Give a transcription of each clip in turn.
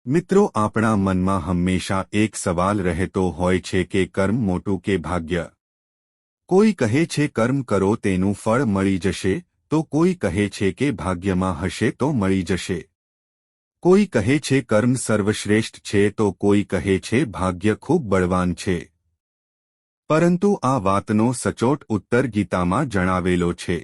મિત્રો, આપણા મનમાં હંમેશા એક સવાલ રહેતો હોય છે કે કર્મ મોટું કે ભાગ્ય? કોઈ કહે છે કર્મ કરો તેનું ફળ મળી જશે, તો કોઈ કહે છે કે ભાગ્યમાં હશે તો મળી જશે. કોઈ કહે છે કર્મ સર્વશ્રેષ્ઠ છે તો કોઈ કહે છે ભાગ્ય ખૂબ બળવાન છે. પરંતુ આ વાતનો સચોટ ઉત્તર ગીતામાં જણાવેલો છે.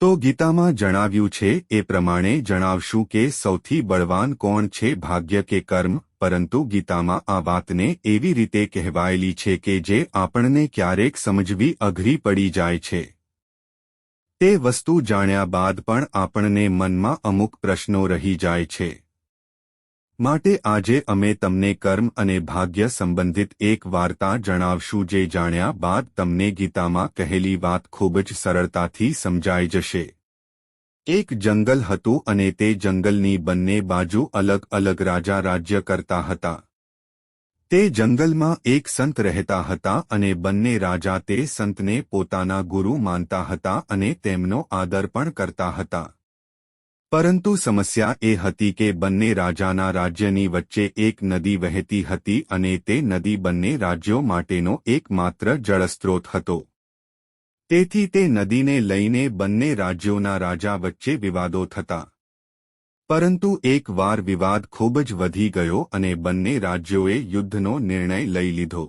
તો ગીતામાં જણાવ્યું છે એ પ્રમાણે જણાવશું કે સૌથી બળવાન કોણ છે, ભાગ્ય કે કર્મ? પરંતુ ગીતામાં આ વાતને એવી રીતે કહેવાયેલી છે કે જે આપણને ક્યારેક સમજવી અઘરી પડી જાય છે. તે વસ્તુ જાણ્યા બાદ પણ આપણને મનમાં અમુક પ્રશ્નો રહી જાય છે. માટે આજે અમે તમને કર્મ અને ભાગ્ય સંબંધિત એક વાર્તા જણાવશું જે જાણ્યા બાદ તમને ગીતામાં કહેલી વાત ખૂબ જ સરળતાથી સમજાઈ જશે. એક જંગલ હતું અને તે જંગલની બંને બાજુ અલગ અલગ રાજા રાજ્ય કરતા હતા. તે જંગલમાં એક સંત રહેતા હતા અને બંને રાજા તે સંતને પોતાના ગુરુ માનતા હતા અને તેમનો આદર પણ કરતા હતા. પરંતુ સમસ્યા એ હતી કે બંને રાજાના રાજ્યની વચ્ચે એક નદી વહેતી હતી અને તે નદી બંને રાજ્યો માટેનો એકમાત્ર જળસ્ત્રોત હતો. તેથી તે નદીને લઈને બંને રાજ્યોના રાજા વચ્ચે વિવાદો થતા. પરંતુ એક વાર વિવાદ ખૂબ જ વધી ગયો અને બંને રાજ્યોએ યુદ્ધનો નિર્ણય લઈ લીધો.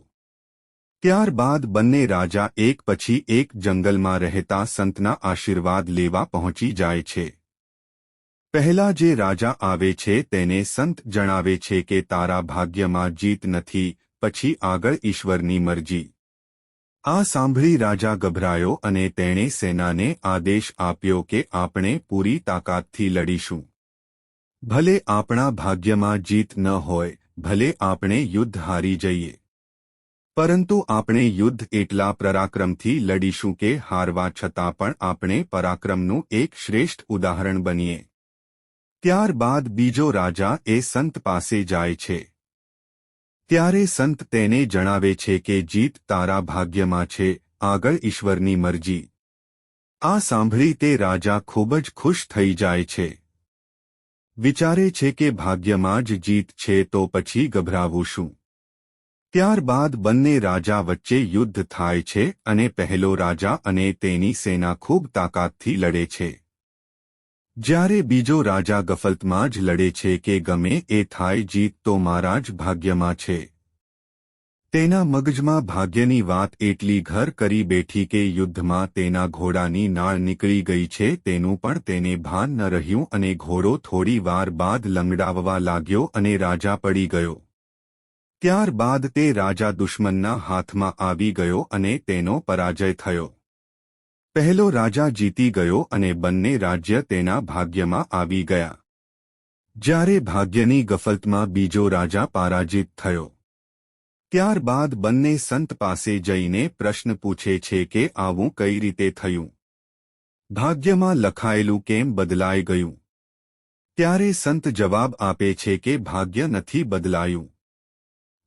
ત્યારબાદ બંને રાજા એક પછી એક જંગલમાં રહેતા સંતના આશીર્વાદ લેવા પહોંચી જાય છે. પહેલા જે રાજા આવે છે તેને સંત જણાવે છે કે તારા ભાગ્યમાં જીત નથી, પછી આગળ ઈશ્વરની મરજી. આ સાંભળી રાજા ગભરાયો અને તેણે સેનાને આદેશ આપ્યો કે આપણે પૂરી તાકાતથી લડીશું. ભલે આપણા ભાગ્યમાં જીત ન હોય, ભલે આપણે યુદ્ધ હારી જઈએ, પરંતુ આપણે યુદ્ધ એટલા પરાક્રમથી લડીશું કે હારવા છતાં પણ આપણે પરાક્રમનું એક શ્રેષ્ઠ ઉદાહરણ બનીએ. ત્યારબાદ બીજો રાજા એ સંત પાસે જાય છે. ત્યારે સંત તેને જણાવે છે કે જીત તારા ભાગ્યમાં છે, આગળ ઈશ્વરની મરજી. આ સાંભળી તે રાજા ખૂબ જ ખુશ થઈ જાય છે. વિચારે છે કે ભાગ્યમાં જ જીત છે તો પછી ગભરાવું શું? ત્યારબાદ બંને રાજા વચ્ચે યુદ્ધ થાય છે અને પહેલો રાજા અને તેની સેના ખૂબ તાકાતથી લડે છે. જ્યારે બીજો રાજા ગફલતમાં જ લડે છે કે ગમે એ થાય જીત તો મારા જ ભાગ્યમાં છે. તેના મગજમાં ભાગ્યની વાત એટલી ઘર કરી બેઠી કે યુદ્ધમાં તેના ઘોડાની નાળ નીકળી ગઈ છે તેનું પણ તેને ભાન ન રહ્યું અને ઘોડો થોડી વાર બાદ લંગડાવવા લાગ્યો અને રાજા પડી ગયો. ત્યારબાદ તે રાજા દુશ્મનના હાથમાં આવી ગયો અને તેનો પરાજય થયો. પહેલો રાજા જીતી ગયો અને બંને રાજ્ય તેના ભાગ્યમાં આવી ગયા. જ્યારે ભાગ્યની ગફલતમાં બીજો રાજા પરાજિત થયો. ત્યારબાદ બંને સંત પાસે જઈને પ્રશ્ન પૂછે છે કે આવું કઈ રીતે થયું? ભાગ્યમાં લખાયેલું કેમ બદલાઈ ગયું? ત્યારે સંત જવાબ આપે છે કે ભાગ્ય નથી બદલાયું.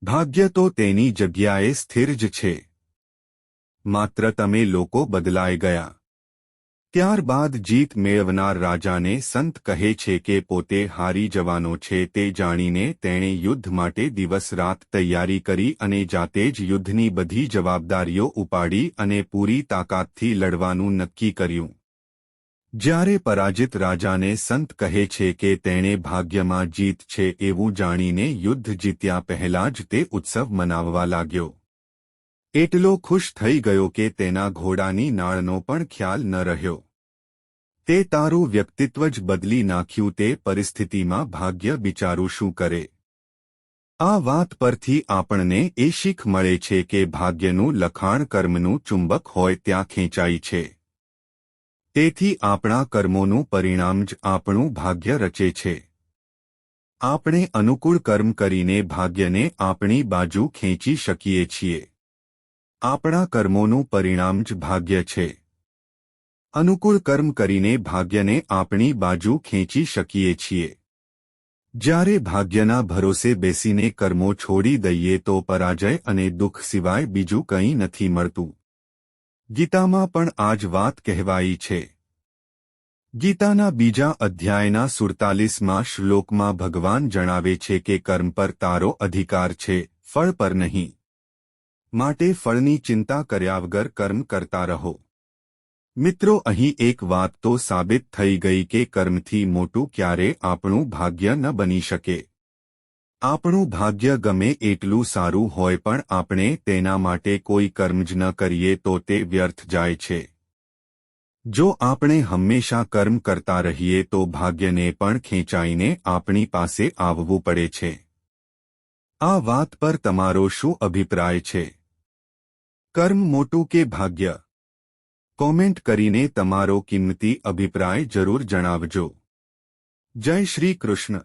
ભાગ્ય તો તેની જગ્યાએ સ્થિર જ છે. માત્ર તમે લોકો બદલાઈ ગયા. ત્યારબાદ જીત મેળવનાર રાજાને સંત કહે છે કે પોતે હારી જવાનો છે તે જાણીને તેણે યુદ્ધ માટે દિવસ રાત તૈયારી કરી અને જાતે જ યુદ્ધની બધી જવાબદારીઓ ઉપાડી અને પૂરી તાકાતથી લડવાનું નક્કી કર્યું. જ્યારે પરાજિત રાજાને સંત કહે છે કે તેણે ભાગ્યમાં જીત છે એવું જાણીને યુદ્ધ જીત્યા પહેલા જ તે ઉત્સવ મનાવવા લાગ્યો. એટલો ખુશ થઈ ગયો કે તેના ઘોડાની નાળનો પણ ખ્યાલ ન રહ્યો. તે તારું વ્યક્તિત્વ જ બદલી નાખ્યું. તે પરિસ્થિતિમાં ભાગ્ય બિચારું શું કરે? આ વાત પરથી આપણને એ શીખ મળે છે કે ભાગ્યનું લખાણ કર્મનું ચુંબક હોય ત્યાં ખેંચાય છે. તેથી આપણા કર્મોનું પરિણામ જ આપણું ભાગ્ય રચે છે. આપણે અનુકૂળ કર્મ કરીને ભાગ્યને આપણી બાજુ ખેંચી શકીએ છીએ. આપણા કર્મોનું પરિણામ જ ભાગ્ય છે. અનુકૂળ કર્મ કરીને ભાગ્યને આપણી બાજુ ખેંચી શકીએ છીએ. જ્યારે ભાગ્યના ભરોસે બેસીને કર્મો છોડી દઈએ તો પરાજય અને દુઃખ સિવાય બીજું કંઈ નથી મળતું. ગીતામાં પણ આ જ વાત કહેવાઈ છે. ગીતાના બીજા અધ્યાયના 47માં શ્લોકમાં ભગવાન જણાવે છે કે કર્મ પર તારો અધિકાર છે, ફળ પર નહીં. માટે ફળની ચિંતા કર્યા વગર કર્મ કરતા રહો. મિત્રો, અહીં એક વાત તો સાબિત થઈ ગઈ કે કર્મથી મોટું ક્યારે આપણું ભાગ્ય ન બની શકે. આપણું ભાગ્ય ગમે એટલું સારું હોય પણ આપણે તેના માટે કોઈ કર્મ જ ન કરીએ તો તે વ્યર્થ જાય છે. જો આપણે હંમેશા કર્મ કરતા રહીએ તો ભાગ્યને પણ ખેંચાઈને આપણી પાસે આવવું પડે છે. આ વાત પર તમારો શું અભિપ્રાય છે? કર્મ મોટું કે ભાગ્ય? કોમેન્ટ કરીને તમારો કિંમતી અભિપ્રાય જરૂર જણાવજો. જય શ્રી કૃષ્ણ.